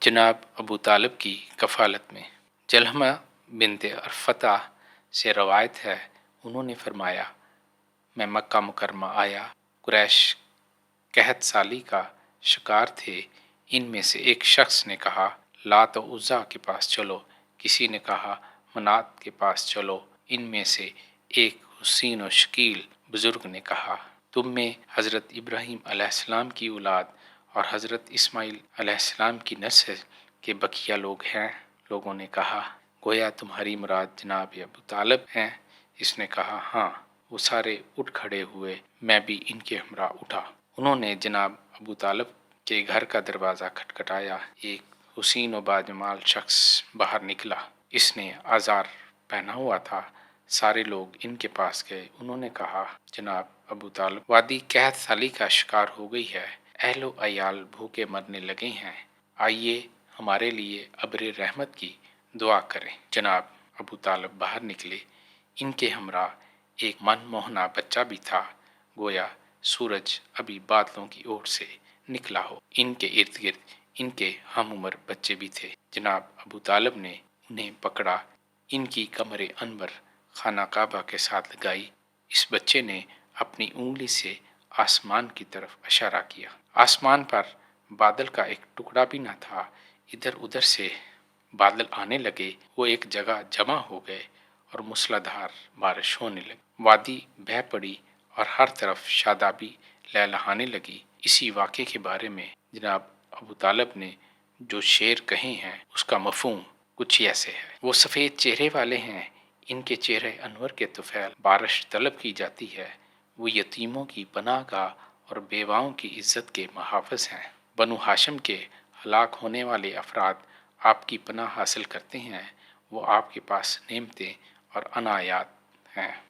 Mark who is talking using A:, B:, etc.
A: जनाब अबू तालिब की कफ़ालत में। जलहमा बिनते अरफ़ता से रवायत है, उन्होंने फरमाया, मैं मक्का मुकरमा आया, कुरैश कहत साली का शिकार थे। इनमें से एक शख्स ने कहा, लात और उज़्ज़ा के पास चलो। किसी ने कहा, मनात के पास चलो। इनमें से एक हुसैन और शकील बुजुर्ग ने कहा, तुम में हज़रत इब्राहीम अलैहिस्सलाम की औलाद और हज़रत इस्माइल अलैहिस्सलाम की नस्ल के बकिया लोग हैं। लोगों ने कहा, गोया तुम्हारी मुराद जनाब अबू तालिब हैं। इसने कहा, हाँ। वो सारे उठ खड़े हुए, मैं भी इनके हमरा उठा। उन्होंने जनाब अबू तालिब के घर का दरवाज़ा खटखटाया। एक हुसैन व बाजमाल शख्स बाहर निकला। इसने आज़ार पहना हुआ था। सारे लोग इनके पास गए। उन्होंने कहा, जनाब अबू तालिब वादी कहत साली का शिकार हो गई है। अहलो अयाल भूखे मरने लगे हैं। आइए हमारे लिए अब्र रहमत की दुआ करें। जनाब अबू तालिब बाहर निकले। इनके हमरा एक मनमोहना बच्चा भी था, गोया सूरज अभी बादलों की ओर से निकला हो। इनके इर्द गिर्द इनके हम उम्र बच्चे भी थे। जनाब अबू तालिब ने उन्हें पकड़ा, इनकी कमरे अनवर खाना काबा के साथ लगाई। इस बच्चे ने अपनी उंगली से आसमान की तरफ इशारा किया। आसमान पर बादल का एक टुकड़ा भी न था। इधर उधर से बादल आने लगे, वो एक जगह जमा हो गए और मूसलाधार बारिश होने लगी। वादी बह पड़ी और हर तरफ शादाबी लहलहाने लगी। इसी वाक़े के बारे में जनाब अबू तालिब ने जो शेर कहे हैं, उसका मफ़हूम कुछ ऐसे है। वो सफ़ेद चेहरे वाले हैं, इनके चेहरे अनवर के तुफ़ैल। बारिश तलब की जाती है। वो यतीमों की पनाहगाह और बेवाओं की इज़्ज़त के मुहाफ़िज़ हैं। बनु हाशिम के हलाक होने वाले अफराद आपकी पनाह हासिल करते हैं। वो आपके पास नेमतें और अनायात हैं।